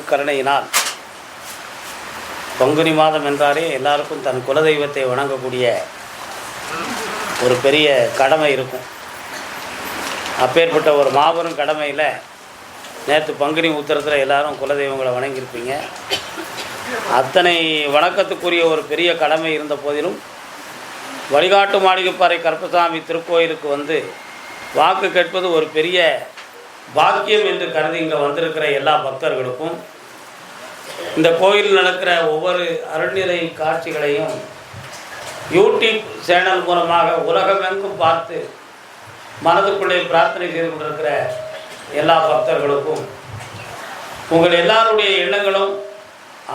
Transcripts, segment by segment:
அருட்கருணையினால் பங்குனி மாதம் என்றாலே எல்லாருக்கும் தன் குலதெய்வத்தை வணங்கக்கூடிய ஒரு பெரிய கடமை இருக்கும். அப்பேற்பட்ட ஒரு மாபெரும் கடமையில் நேற்று பங்குனி உத்திரத்தில் எல்லாரும் குலதெய்வங்களை வணங்கியிருப்பீங்க. அத்தனை வணக்கத்துக்குரிய ஒரு பெரிய கடமை இருந்த போதிலும் வழிகாட்டு மாளிகைப்பாறை கருப்பசாமி திருக்கோயிலுக்கு வந்து வாக்கு கேட்பது ஒரு பெரிய பாக்கியம் என்று கருதி இங்கே வந்திருக்கிற எல்லா பக்தர்களுக்கும் இந்த கோயில் நடக்கிற ஒவ்வொரு அருள்நிலை காட்சிகளையும் யூடியூப் சேனல் மூலமாக உலகமெங்கும் பார்த்து மனதுக்குள்ளே பிரார்த்தனை செய்து கொண்டிருக்கிற எல்லா பக்தர்களுக்கும் உங்கள் எல்லாருடைய எண்ணங்களும்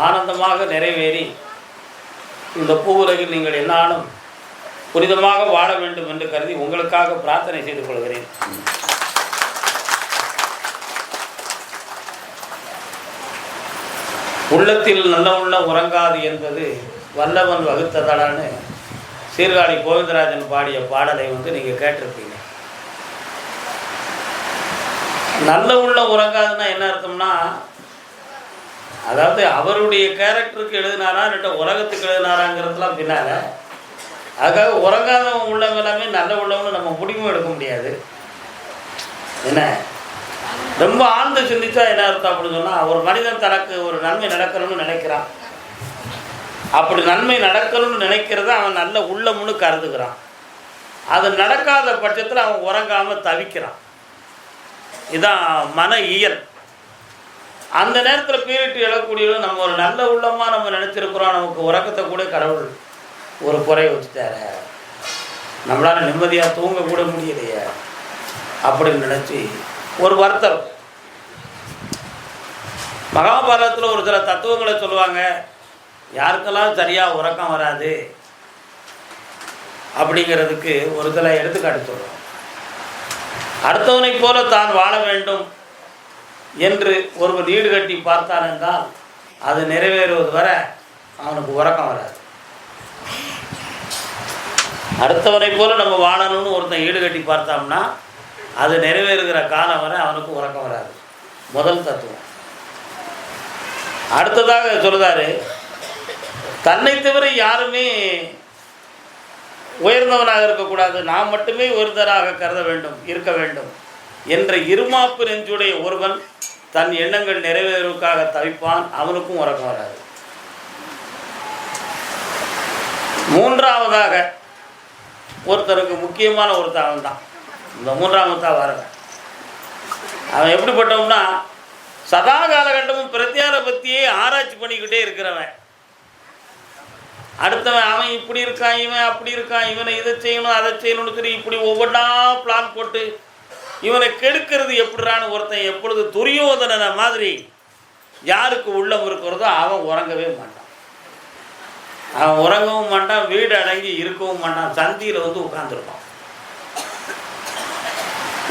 ஆனந்தமாக நிறைவேறி இந்த பூவுலகில் நீங்கள் எல்லாரும் புனிதமாக வாழ வேண்டும் என்று கருதி உங்களுக்காக பிரார்த்தனை செய்து கொள்கிறேன். உள்ளத்தில் நல்ல உள்ள உறங்காது என்பது வல்லவன் வகுத்ததான்னு சீர்காழி கோவிந்தராஜன் பாடிய பாடலை நீங்கள் கேட்டிருப்பீங்க. நல்ல உள்ள உறங்காதுன்னா என்ன அர்த்தம்னா, அதாவது அவருடைய கேரக்டருக்கு எழுதினாரா இல்லாட்ட உலகத்துக்கு எழுதினாராங்கிறதுலாம் பின்னால். அதுக்காக உறங்காதவன் உள்ளவங்க எல்லாமே நல்ல உள்ளவன்னு நம்ம முடிவும் எடுக்க முடியாது. என்ன ரொம்ப ஆழ்ந்து சிந்திச்சா என்ன அர்த்தம் அப்படின்னு சொன்னால், ஒரு மனிதன் தனக்கு ஒரு நன்மை நடக்கணும்னு நினைக்கிறான். அப்படி நன்மை நடக்கணும்னு நினைக்கிறத அவன் நல்ல உள்ளம்னு கருதுகிறான். அது நடக்காத பட்சத்தில் அவன் உறங்காமல் தவிக்கிறான். இதுதான் மன இயல். அந்த நேரத்தில் பீரிட்டு எழக்கூடியது நம்ம ஒரு நல்ல உள்ளமாக நம்ம நினச்சிருக்கிறோம், நமக்கு உறக்கத்தை கூட கடவுள் ஒரு குறைய வச்சுட்டார, நம்மளால் நிம்மதியாக தூங்கக்கூட முடியலையே அப்படின்னு நினச்சி ஒரு வருத்தம். மகாபாரதத்தில் ஒரு சில தத்துவங்களை சொல்லுவாங்க. யாருக்கெல்லாம் சரியாக உறக்கம் வராது அப்படிங்கிறதுக்கு ஒரு சில எடுத்துக்காட்டு சொல்லுவாங்க. அடுத்தவனை போல தான் வாழ வேண்டும் என்று ஒருவர் ஈடு கட்டி பார்த்தான் என்றால் அது நிறைவேறுவது வரை அவனுக்கு உறக்கம் வராது. அடுத்தவனை போல நம்ம வாழணும்னு ஒருத்தன் ஈடு கட்டி பார்த்தோம்னா அது நிறைவேறுகிற காலம் வரை அவனுக்கு உறக்கம் வராது. முதல் தத்துவம். அடுத்ததாக சொல்லுதாரு, தன்னை தவிர யாருமே உயர்ந்தவனாக இருக்கக்கூடாது, நாம் மட்டுமே உயர்ந்தவராக கருத வேண்டும், இருக்க வேண்டும் என்ற இருமாப்பு நெஞ்சுடைய ஒருவன் தன் எண்ணங்கள் நிறைவேறுவதற்காக தவிப்பான், அவனுக்கும் உறக்கம் வராது. மூன்றாவதாக ஒருத்தருக்கு முக்கியமான ஒருத்தன் அவன் தான். இந்த மூன்றாமத்தா வரவன் அவன் எப்படிப்பட்டவன்னா, சதா காலகட்டமும் பிரத்தியாரை பற்றியே ஆராய்ச்சி பண்ணிக்கிட்டே இருக்கிறவன். அடுத்தவன் அவன் இப்படி இருக்கான், இவன் அப்படி இருக்கான், இவனை இதை செய்யணும் அதை செய்யணும்னு சொல்லி இப்படி ஒவ்வொன்றா பிளான் போட்டு இவனை கெடுக்கிறது எப்படிறான்னு ஒருத்தன் எப்பொழுது துரியோதனனை மாதிரி யாருக்கு உள்ளம் இருக்கிறதோ அவன் உறங்கவே மாட்டான். அவன் உறங்கவும் மாட்டான், வீடு அடங்கி இருக்கவும் மாட்டான், சந்தியில் உட்கார்ந்துருப்பான்.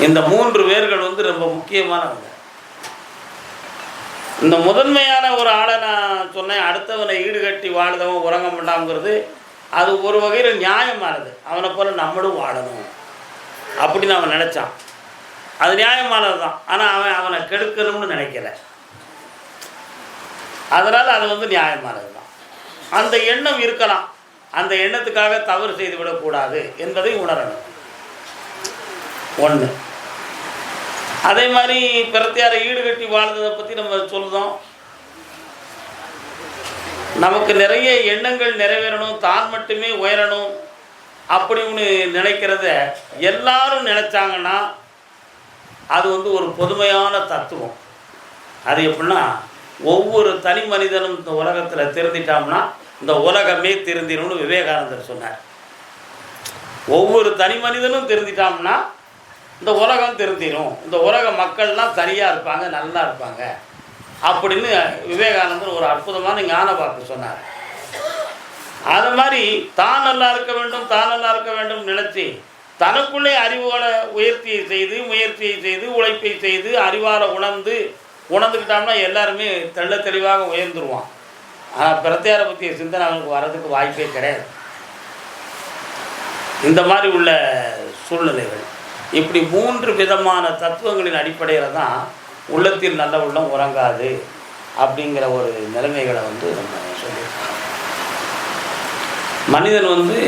இந்த மூன்று பேர்கள் ரொம்ப முக்கியமானவங்க. இந்த முதன்மையான ஒரு ஆளை நான் சொன்னேன், அடுத்தவனை ஈடுகட்டி வாழ்ந்தவன் உறங்க மாட்டாங்கிறது அது ஒரு வகையில் நியாயமானது. அவனை போல் நம்மளும் வாழணும் அப்படின்னு அவன் நினச்சான், அது நியாயமானது தான். ஆனால் அவனை கெடுக்கணும்னு நினைக்கல, அதனால் அது நியாயமானது தான். அந்த எண்ணம் இருக்கலாம், அந்த எண்ணத்துக்காக தவறு செய்து விடக்கூடாது என்பதை உணரணும். ஒன்று. அதே மாதிரி பிரத்தியாரை ஈடுகட்டி வாழ்ந்ததை பற்றி நம்ம சொல்லுதோம். நமக்கு நிறைய எண்ணங்கள் நிறைவேறணும், தான் மட்டுமே உயரணும் அப்படின்னு நினைக்கிறத எல்லாரும் நினைச்சாங்கன்னா அது ஒரு பொதுமையான தத்துவம். அது எப்படின்னா, ஒவ்வொரு தனி மனிதனும் இந்த உலகத்தில் திருந்திட்டோம்னா இந்த உலகமே திருந்திடும்னு விவேகானந்தர் சொன்னார். ஒவ்வொரு தனி மனிதனும் திருந்திட்டோம்னா இந்த உலகம் திருந்திடும், இந்த உலக மக்கள்லாம் சரியாக இருப்பாங்க, நல்லா இருப்பாங்க அப்படின்னு விவேகானந்தர் ஒரு அற்புதமான ஞான வாக்கு சொன்னார். அது மாதிரி தான் நல்லா இருக்க வேண்டும், தான் நல்லா இருக்க வேண்டும் நினச்சி தனக்குள்ளே அறிவோட முயற்சியை செய்து உழைப்பை செய்து அறிவால் உணர்ந்துக்கிட்டோம்னா எல்லாருமே தெளிவாக உயர்ந்துருவான். ஆனால் பிரத்தியாரை பற்றிய சிந்தனை அவனுக்கு வர்றதுக்கு வாய்ப்பே கிடையாது. இந்த மாதிரி உள்ள சூழ்நிலைகள் இப்படி மூன்று விதமான தத்துவங்களின் அடிப்படையில் தான் உள்ளத்தில் நல்ல உள்ளம் உறங்காது அப்படிங்கிற ஒரு நிலைமைகளை வந்து நம்ம சொல்லியிருக்கோம். மனிதன் வந்து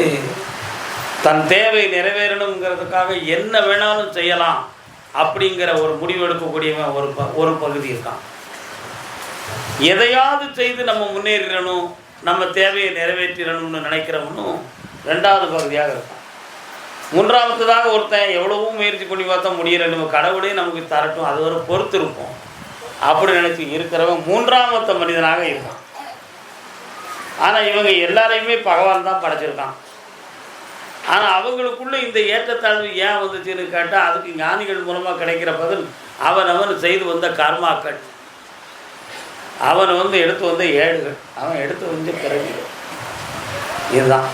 தன் தேவை நிறைவேறணுங்கிறதுக்காக என்ன வேணாலும் செய்யலாம் அப்படிங்கிற ஒரு முடிவெடுக்கக்கூடியவன் ஒரு பகுதி இருக்கான். எதையாவது செய்து நம்ம முன்னேறிடணும், நம்ம தேவையை நிறைவேற்றிடணும்னு நினைக்கிறவனும் ரெண்டாவது பகுதியாக இருக்கான். மூன்றாவதுதாக ஒருத்தன் எவ்வளவோ முயற்சி பண்ணி பார்த்தா முடியல, நம்ம கடவுளே நமக்கு தரட்டும், அது ஒரு பொறுத்து இருப்போம் அப்படி நினச்சி இருக்கிறவன் மூன்றாமத்த மனிதனாக இருக்கான். ஆனால் இவங்க எல்லாரையுமே பகவான் தான் படைச்சிருக்கான். ஆனால் அவங்களுக்குள்ளே இந்த ஏற்றத்தாழ்வு ஏன் வந்துச்சுன்னு கேட்டால் அதுக்கு ஞானிகள் மூலமாக கிடைக்கிற பதில் அவன் செய்து வந்த கர்மாக்கள், அவன் வந்து எடுத்து வந்த ஏடுகள், அவன் எடுத்து வந்த பிறவிகள். இதுதான்.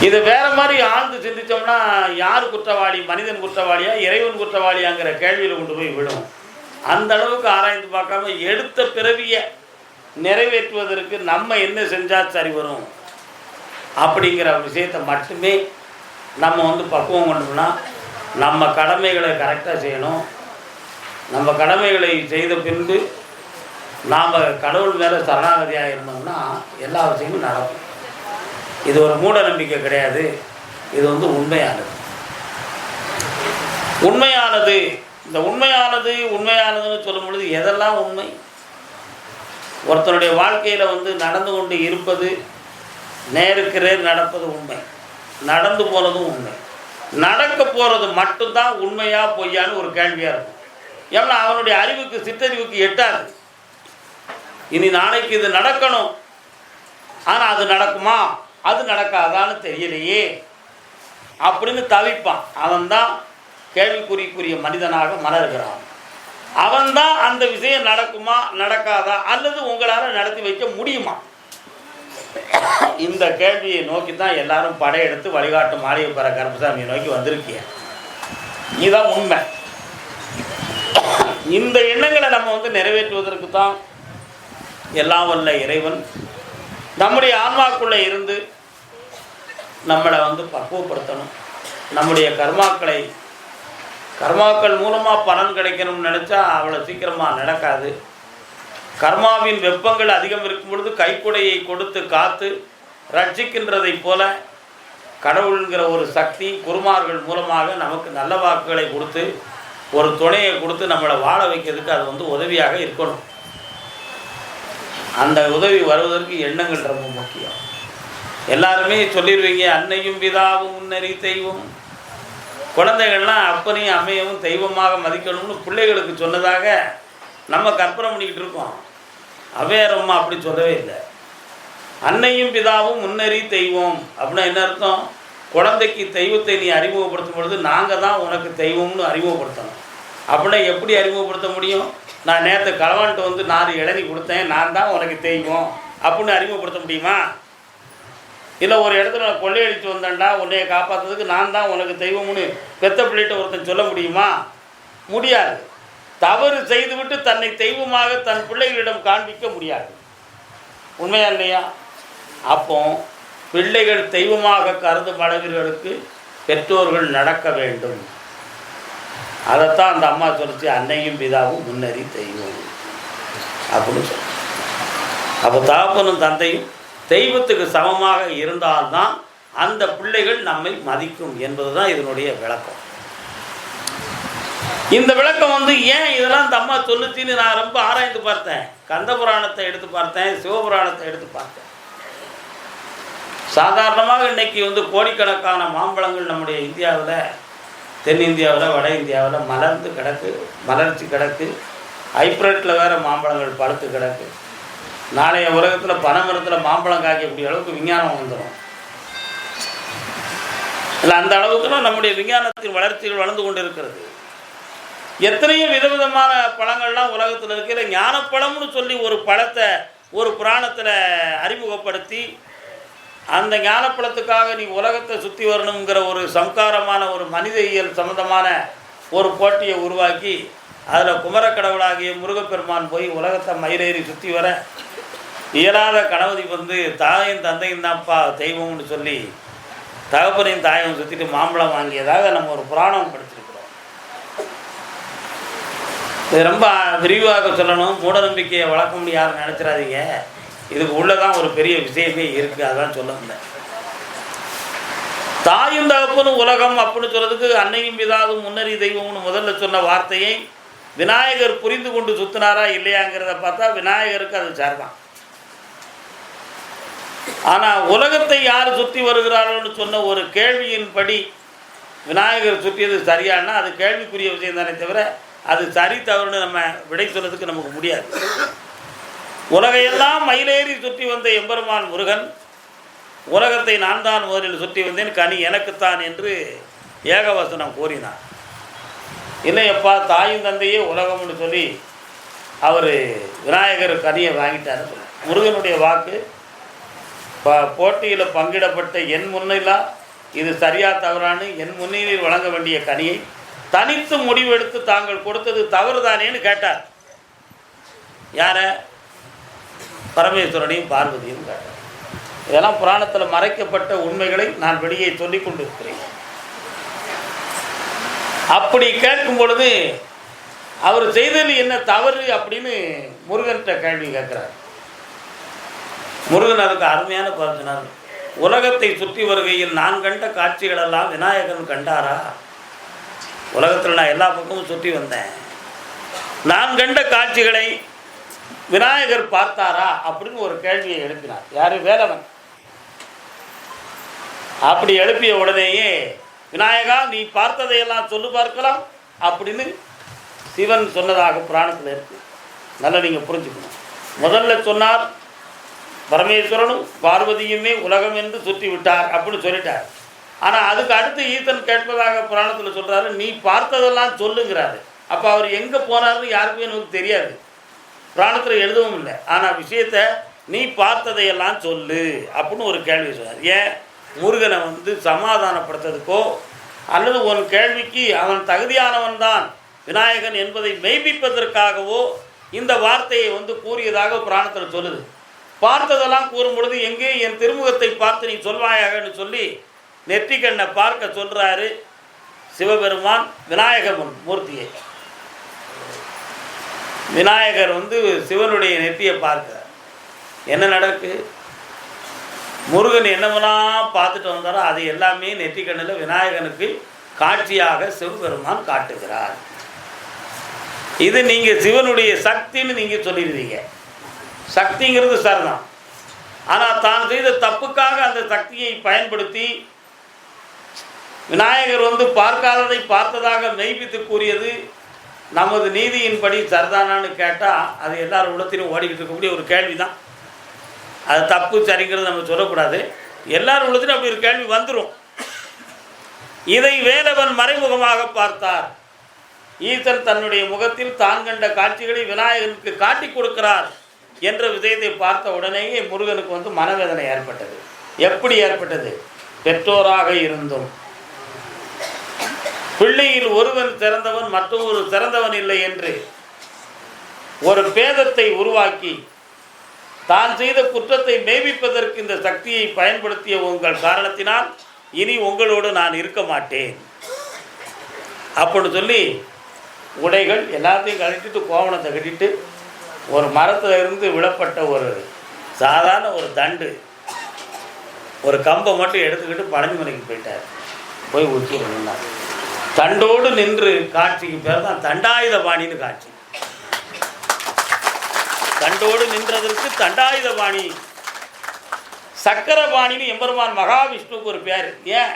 இது வேறு மாதிரி ஆழ்ந்து சிந்தித்தோம்னா யார் குற்றவாளி, மனிதன் குற்றவாளியா இறைவன் குற்றவாளியாங்கிற கேள்வியில் கொண்டு போய் விடும். அந்த அளவுக்கு ஆராய்ந்து பார்க்காம எடுத்த பிறவியை நிறைவேற்றுவதற்கு நம்ம என்ன செஞ்சால் சரி வரும் அப்படிங்கிற விஷயத்தை மட்டுமே நம்ம வந்து பக்குவம் கொண்டோம்னா நம்ம கடமைகளை கரெக்டாக செய்யணும். நம்ம கடமைகளை செய்த பின்பு நாம் கடவுள் மேலே சரணாகதியாக இருந்தோம்னா எல்லா விஷயமும் நடக்கும். இது ஒரு மூட நம்பிக்கை கிடையாது, இது வந்து உண்மையானது. இந்த உண்மையானதுன்னு சொல்லும் பொழுது எதெல்லாம் உண்மை? ஒருத்தனுடைய வாழ்க்கையில் வந்து நடந்து கொண்டு இருப்பது, நேருக்கு நேர் நடப்பது உண்மை, நடந்து போகிறதும் உண்மை, நடக்க போகிறது மட்டும்தான் உண்மையா பொய்யான்னு ஒரு கேள்வியாக இருக்கும். ஏன்னா அவனுடைய அறிவுக்கு சிற்றறிவுக்கு எட்டாது. இனி நாளைக்கு இது நடக்கணும், ஆனால் அது நடக்குமா அது நடக்காதான்னு தெரியலையே அப்படின்னு தவிப்பான். அவன்தான் கேள்விக்குறிக்குரிய மனிதனாக மலர்கிறான். அவன்தான் அந்த விஷயம் நடக்குமா நடக்காதா அல்லது உங்களால் நடத்தி வைக்க முடியுமா, இந்த கேள்வியை நோக்கி தான் எல்லாரும் படையெடுத்து வழிகாட்டு மாளிகைப்பற கருப்பசாமியை நோக்கி வந்திருக்கிய. இதுதான் உண்மை. இந்த எண்ணங்களை நம்ம வந்து நிறைவேற்றுவதற்கு தான் எல்லாம் வல்ல இறைவன் நம்முடைய ஆன்மாக்குள்ளே இருந்து நம்மளை வந்து பக்குவப்படுத்தணும். நம்முடைய கர்மாக்கள் மூலமாக பலன் கிடைக்கணும்னு நினச்சா அவ்வளோ சீக்கிரமாக நடக்காது. கர்மாவின் வெப்பங்கள் அதிகம் இருக்கும் பொழுது கைக்குடையை கொடுத்து காத்து ரட்சிக்கின்றதை போல கடவுளுங்கிற ஒரு சக்தி குருமார்கள் மூலமாக நமக்கு நல்ல வாக்குகளை கொடுத்து ஒரு துணையை கொடுத்து நம்மளை வாழ வைக்கிறதுக்கு அது வந்து உதவியாக இருக்கணும். அந்த உதவி வருவதற்கு எண்ணங்கள் ரொம்ப முக்கியம். எல்லாருமே சொல்லிடுவீங்க, அன்னையும் பிதாவும் முன்னறி தெய்வம். குழந்தைகள்லாம் அப்பனையும் அம்மையவும் தெய்வமாக மதிக்கணும்னு பிள்ளைகளுக்கு சொன்னதாக நம்ம கற்பனை பண்ணிக்கிட்டு இருக்கோம். அவ்வையாரம்மா அப்படி சொல்லவே இல்லை. அன்னையும் பிதாவும் முன்னறி தெய்வம் அப்படின்னா என்ன அர்த்தம்? குழந்தைக்கு தெய்வத்தை நீ அறிமுகப்படுத்தும் பொழுது நாங்கள் தான் உனக்கு தெய்வம்னு அறிமுகப்படுத்தணும். அப்படின்னா எப்படி அறிமுகப்படுத்த முடியும்? நான் நேற்று களவான்ட்டு வந்து 4 இளநீ கொடுத்தேன், நான் தான் உனக்கு தெய்வம் அப்படின்னு அறிமுகப்படுத்த முடியுமா? இல்லை ஒரு இடத்துல நான் கொள்ளையடித்து வந்தேன்டா உன்னையை காப்பாற்றுறதுக்கு நான் தான் உனக்கு தெய்வம்னு பெத்த பிள்ளைகிட்ட ஒருத்தன் சொல்ல முடியுமா? முடியாது. தவறு செய்துவிட்டு தன்னை தெய்வமாக தன் பிள்ளைகளிடம் காண்பிக்க முடியாது. உண்மையா இல்லையா? அப்போ பிள்ளைகள் தெய்வமாக கருதும் அளவிற்கு பெற்றோர்கள் நடக்க வேண்டும். அதைத்தான் அந்த அம்மா சொல்லிச்சு, அன்னையும் பிதாவும் முன்னறி தெய்வம் அப்படின்னு சொல்லி. அப்போ தகப்பனும் தந்தையும் தெய்வத்துக்கு சமமாக இருந்தால்தான் அந்த பிள்ளைகள் நம்மை மதிக்கும் என்பது தான் இதனுடைய விளக்கம். இந்த விளக்கம் வந்து ஏன் இதெல்லாம் இந்த அம்மா சொல்லுச்சின்னு நான் ரொம்ப ஆராய்ந்து பார்த்தேன். கந்த புராணத்தை எடுத்து பார்த்தேன், சிவபுராணத்தை எடுத்து பார்த்தேன். சாதாரணமாக இன்னைக்கு வந்து கோடிக்கணக்கான மாம்பழங்கள் நம்முடைய இந்தியாவில், தென்னிந்தியாவில், வட இந்தியாவில் மலர்ச்சி கிடக்கு. ஹைப்ரேட்டில் வேறு மாம்பழங்கள் பழுத்து கிடக்கு. நாளைய உலகத்தில் பனைமரத்தில் மாம்பழம் காய்க்கக்கூடிய அளவுக்கு விஞ்ஞானம் வந்துடும். இல்லை, அந்த அளவுக்குலாம் நம்முடைய விஞ்ஞானத்தின் வளர்ச்சிகள் வளர்ந்து கொண்டு இருக்கிறது. எத்தனையோ விதவிதமான பழங்கள்லாம் உலகத்தில் இருக்கிற ஞானப்பழம்னு சொல்லி ஒரு பழத்தை ஒரு புராணத்தில் அறிமுகப்படுத்தி அந்த ஞானப்பழத்துக்காக நீ உலகத்தை சுற்றி வரணுங்கிற ஒரு சம்காரமான ஒரு மனித இயல் சம்பந்தமான ஒரு போட்டியை உருவாக்கி அதில் குமரக்கடவுளாகிய முருகப்பெருமான் போய் உலகத்தை மயிலேறி சுற்றி வர இயலாத கணவதி வந்து தாயும் தந்தையும் தான்ப்பா தெய்வம்னு சொல்லி தகப்பனையும் தாயும் சுற்றிட்டு மாம்பழம் வாங்கியதாக நம்ம ஒரு புராணம் படிச்சிருக்கிறோம். இது ரொம்ப விரிவாக சொல்லணும், மூடநம்பிக்கையை வளர்க்க யாரும் நினச்சிடாதீங்க. இதுக்கு உள்ளதான் ஒரு பெரிய விஷயமே இருக்குது, அதான் சொல்ல முடியல. தாயும் தகப்பனும் உலகம் அப்படின்னு சொல்கிறதுக்கு அன்னையும் பிதாவும் முன்னறி தெய்வம்னு முதல்ல சொன்ன வார்த்தையை விநாயகர் புரிந்து கொண்டு சுத்தினாரா இல்லையாங்கிறத பார்த்தா விநாயகருக்கு அது சார்தான். ஆனால் உலகத்தை யார் சுற்றி வருகிறார்கள்னு சொன்ன ஒரு கேள்வியின்படி விநாயகர் சுற்றியது சரியானா அது கேள்விக்குரிய விஷயம் தானே தவிர அது சரி தவறுன்னு நம்ம விடை சொல்றதுக்கு நமக்கு முடியாது. உலகையெல்லாம் மயிலேறி சுற்றி வந்த எம்பெருமான் முருகன் உலகத்தை நான் தான் முதலில் சுற்றி வந்தேன், கனி எனக்குத்தான் என்று ஏகவசனம் கூறினார். இல்லையப்பா தாயும் தந்தையே உலகம்னு சொல்லி அவர் விநாயகர் கனியை வாங்கிட்டார். முருகனுடைய வாக்கு போட்டியில் பங்கிடப்பட்ட என் முன்னிலா இது சரியா தவறானு என் முன்னிலையில் வழங்க வேண்டிய கனியை தனித்து முடிவெடுத்து தாங்கள் கொடுத்தது தவறுதானேன்னு கேட்டார். யார? பரமேஸ்வரனையும் பார்வதியும் கேட்டார். இதெல்லாம் புராணத்தில் மறைக்கப்பட்ட உண்மைகளை நான் வெளியே சொல்லிக் கொண்டிருக்கிறேன். அப்படி கேட்கும் பொழுது அவர் செய்தது என்ன தவறு அப்படின்னு முருகன்கிட்ட கேள்வி கேட்கிறார். முருகன் அதுக்கு அருமையான பதில். உலகத்தை சுற்றி வருகையில் நான் கண்ட காட்சிகளெல்லாம் விநாயகன் கண்டாரா? உலகத்தில் நான் எல்லா பக்கமும் சுற்றி வந்தேன், நான் கண்ட காட்சிகளை விநாயகர் பார்த்தாரா அப்படின்னு ஒரு கேள்வியை எழுப்பினார். யாரு? வேலவன். அப்படி எழுப்பிய உடனேயே விநாயகா நீ பார்த்ததையெல்லாம் சொல்லு பார்க்கலாம் அப்படின்னு சிவன் சொன்னதாக புராணத்தில் இருக்கு. நல்லா நீங்கள் புரிஞ்சுக்கணும். முதல்ல சொன்னார் பரமேஸ்வரனும் பார்வதியுமே உலகம் என்று சுற்றி விட்டார் அப்படின்னு சொல்லிட்டார். ஆனால் அதுக்கு அடுத்து ஈசன் கேட்பதாக புராணத்தில் சொல்கிறாரு, நீ பார்த்ததெல்லாம் சொல்லுங்கிறாரு. அப்போ அவர் எங்கே போனார்னு யாருக்குமே நமக்கு தெரியாது, புராணத்தில் எழுதவும் இல்லை. ஆனால் விஷயத்தை நீ பார்த்ததையெல்லாம் சொல்லு அப்படின்னு ஒரு கேள்வி சொன்னார். ஏன்? முருகனை சமாதானப்படுத்துறதுக்கோ அல்லது ஒரு கேள்விக்கு அவன் தகுதியானவன் தான் விநாயகன் என்பதை மெய்ப்பிப்பதற்காகவோ இந்த வார்த்தையை கூறியதாக புராணத்தில் சொல்லுது. பார்த்ததெல்லாம் கூறும் பொழுது எங்கே என் திருமுகத்தை பார்த்து நீ சொல்வாயாகன்னு சொல்லி நெற்றிக்கண்ணை பார்க்க சொல்கிறாரு சிவபெருமான் விநாயகர் மூர்த்தியை. விநாயகர் சிவனுடைய நெற்றியை பார்க்கிறார். என்ன நடக்கு? முருகன் என்னவெல்லாம் பார்த்துட்டு வந்தாரோ அது எல்லாமே நெற்றிக்கண்ணில் விநாயகனுக்கு காட்சியாக சிவபெருமான் காட்டுகிறார். இது நீங்கள் சிவனுடைய சக்தின்னு நீங்கள் சொல்லிடுவீங்க. சக்திங்கிறது சரிதான். ஆனால் தான் செய்த தப்புக்காக அந்த சக்தியை பயன்படுத்தி விநாயகர் பார்க்காததை பார்த்ததாக மெய்ப்பித்து கூறியது நமது நீதியின்படி சரிதானான்னு கேட்டால் அது எல்லாரும் உள்ளத்திலும் ஓடிக்கிட்டு இருக்கக்கூடிய ஒரு கேள்வி தான். அது தப்பு சரிங்கிறது நம்ம சொல்லக்கூடாது. எல்லாரும் உள்ளத்திலும் அப்படி ஒரு கேள்வி வந்துடும். இதை வேலவன் மறைமுகமாக பார்த்தார். ஈசன் தன்னுடைய முகத்தில் தான் கண்ட காட்சிகளை விநாயகனுக்கு காட்டி கொடுக்கிறார் என்ற விஷயத்தை பார்த்த உடனேயே முருகனுக்கு மனவேதனை ஏற்பட்டது. எப்படி ஏற்பட்டது? பெற்றோராக இருந்தும் பிள்ளையில் ஒருவன் சிறந்தவன் மற்றொரு சிறந்தவன் இல்லை என்று ஒரு பேதத்தை உருவாக்கி தான் செய்த குற்றத்தை மெய்ப்பிப்பதற்கு இந்த சக்தியை பயன்படுத்திய உங்கள் காரணத்தினால் இனி உங்களோடு நான் இருக்க மாட்டேன் அப்படின்னு சொல்லி உடைகள் எல்லாத்தையும் கழட்டிட்டு கோவணத்தை கட்டிட்டு ஒரு மரத்தில் இருந்து விழப்பட்ட ஒரு சாதாரண ஒரு தண்டு ஒரு கம்பை மட்டும் எடுத்துக்கிட்டு பழனிமலைக்கு போயிட்டார். போய் உச்சி நின்றார். தண்டோடு நின்று காட்சிக்கு பேர் தான் தண்டாயுத பாணின்னு காட்சி. தண்டோடு நின்றதற்கு தண்டாயுத பாணி. சக்கரபாணின்னு எம்பெருமான் மகாவிஷ்ணுவுக்கு ஒரு பேர். ஏன்?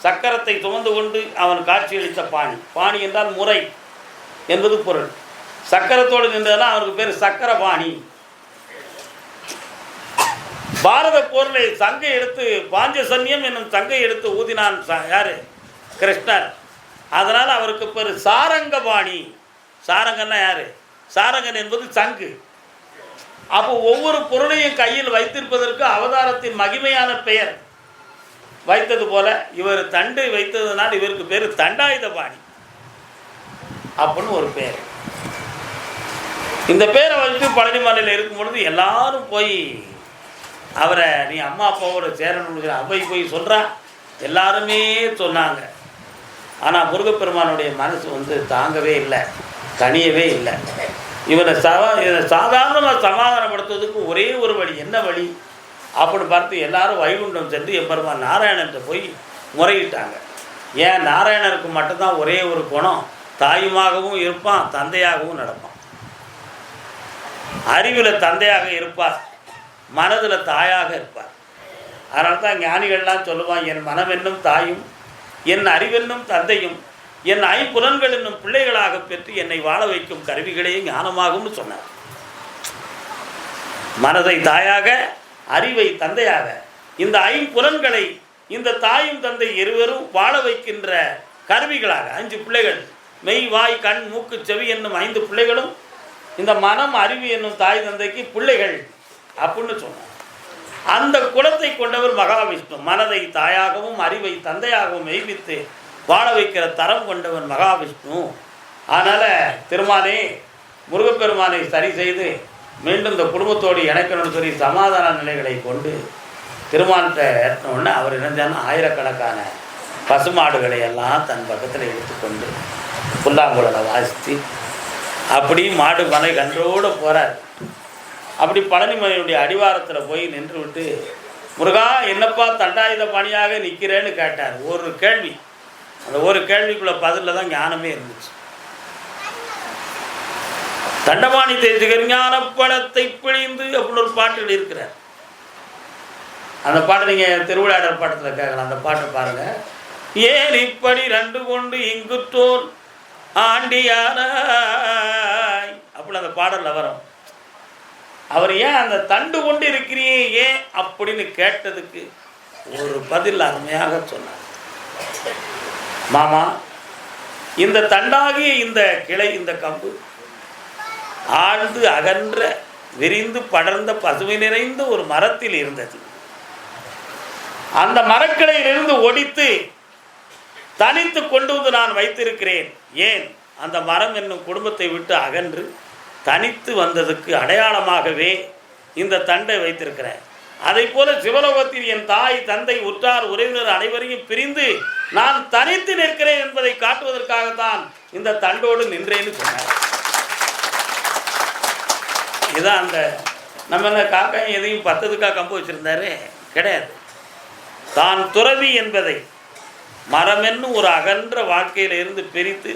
சக்கரத்தை சுமந்து கொண்டு அவன் காட்சியளித்த பாணி. பாணி என்றால் முறை என்பது பொருள். சக்கரத்தோடு நின்றதெல்லாம் அவருக்கு பேர் சக்கரபாணி. பாரத போரில் சங்கை எடுத்து பாஞ்சசன்யம் என்னும் சங்கை எடுத்து ஊதினான் யாரு? கிருஷ்ணர். அதனால் அவருக்கு பேர் சாரங்கபாணி. சாரங்கன்னா யாரு? சாரங்கன் என்பது சங்கு. அப்போ ஒவ்வொரு பொருளையும் கையில் வைத்திருப்பதற்கு அவதாரத்தின் மகிமையான பெயர் வைத்தது போல இவர் தண்டு வைத்ததுனால் இவருக்கு பேர் தண்டாயுத பாணி அப்படின்னு ஒரு பேர். இந்த பேரை வச்சு பழனிமலையில் இருக்கும் பொழுது எல்லாரும் போய் அவரை நீ அம்மா அப்பாவோட சேரணும்னு அவை போய் சொல்கிறா. எல்லாருமே சொன்னாங்க. ஆனால் முருகப்பெருமானுடைய மனசு தாங்கவே இல்லை. தனியவே இல்லை. இவனை சாதாரணமாக சமாதானப்படுத்துவதற்கு ஒரே ஒரு வழி. என்ன வழி அப்படின்னு பார்த்து எல்லாரும் வைகுண்டம் சென்று எம்பெருமான் நாராயணன்ட்ட போய் முறையிட்டாங்க. ஏன் நாராயணனுக்கு மட்டும்தான் ஒரே ஒரு குணம், தாயுமாகவும் இருப்பான், தந்தையாகவும் நடப்பான். அறிவில் தந்தையாக இருப்பார், மனதில் தாயாக இருப்பார். அதனால தான் ஞானிகள்லாம் சொல்லுவான், என் மனம் என்னும் தாயும் என் அறிவென்னும் தந்தையும் என் ஐம்புலன்கள் என்னும் பிள்ளைகளாக பெற்று என்னை வாழ வைக்கும் கருவிகளே ஞானமாகும்னு சொன்னார். மனதை தாயாக, அறிவை தந்தையாக, இந்த ஐம்புலன்களை இந்த தாயும் தந்தை இருவரும் வாழ வைக்கின்ற கருவிகளாக 5 பிள்ளைகள், மெய் வாய் கண் மூக்கு செவி என்னும் 5 பிள்ளைகளும் இந்த மனம் அறிவு என்னும் தாய் தந்தைக்கு பிள்ளைகள் அப்படின்னு சொன்னார். அந்த குலத்தை கொண்டவர் மகாவிஷ்ணு. மனதை தாயாகவும் அறிவை தந்தையாகவும் மெய்வித்து வாழ வைக்கிற தரம் கொண்டவன் மகாவிஷ்ணு. அதனால் திருமானே, முருகப்பெருமானை சரி செய்து மீண்டும் இந்த குடும்பத்தோடு இணைக்கணும்னு சொல்லி சமாதான நிலைகளை கொண்டு திருமான்கிட்ட ஏற்றினோடனே அவர் இணைஞ்சாலும் ஆயிரக்கணக்கான பசுமாடுகளை எல்லாம் தன் பக்கத்தில் எடுத்துக்கொண்டு புல்லாங்குழலை வாசித்து அப்படி மாடு மலை கன்றோடு போகிறார். அப்படி பழனிமலையுடைய அடிவாரத்தில் போய் நின்று விட்டு, முருகா என்னப்பா தண்டாயுத பணியாக நிற்கிறேன்னு கேட்டார். ஒரு கேள்வி, அந்த ஒரு கேள்விக்குள்ள பதிலில் தான் ஞானமே இருந்துச்சு. தண்டபாணி தேசிகர் ஞான பழத்தை பிழிந்து அப்படின்னு ஒரு பாட்டு இருக்கிறார். அந்த பாட்டை நீங்கள் திருவிளையாடல் பாட்டத்தில் கேட்கலாம். அந்த பாட்டை பாருங்கள். ஏன் இப்படி 2 கொண்டு இங்குற்றோர் ஆண்டியானாய் அப்படி அந்த பாடலில் வரும். அவர் ஏன் அந்த தண்டு கொண்டு இருக்கிறீ ஏன் அப்படின்னு கேட்டதுக்கு ஒரு பதில் அருமையாக சொன்னார். மாமா, இந்த தண்டாகிய இந்த கிளை, இந்த கம்பு ஆழ்ந்து அகன்ற விரிந்து படர்ந்த பசுமை நிறைந்த ஒரு மரத்தில் இருந்தது. அந்த மரக்கிளையிலிருந்து ஒடித்து தனித்து கொண்டு வந்து நான் வைத்திருக்கிறேன். ஏன்? அந்த மரம் என்னும் குடும்பத்தை விட்டு அகன்று தனித்து வந்ததுக்கு அடையாளமாகவே இந்த தண்டை வைத்திருக்கிறேன். அதை போல சிவலோகத்தில் என் தாய் தந்தை உற்றார் உறவினர் அனைவரையும் பிரிந்து நான் தனித்து நிற்கிறேன் என்பதை காட்டுவதற்காகத்தான் இந்த தண்டோடு நின்றேன்னு சொன்னார். இதான் அந்த நம்ம என்ன காக்காயும் எதையும் 10க்காக கம்பு வச்சிருந்தாரு கிடையாது. தான் துறவி என்பதை மரமென்னும் ஒரு அகன்ற வாழ்க்கையில இருந்து பிரித்து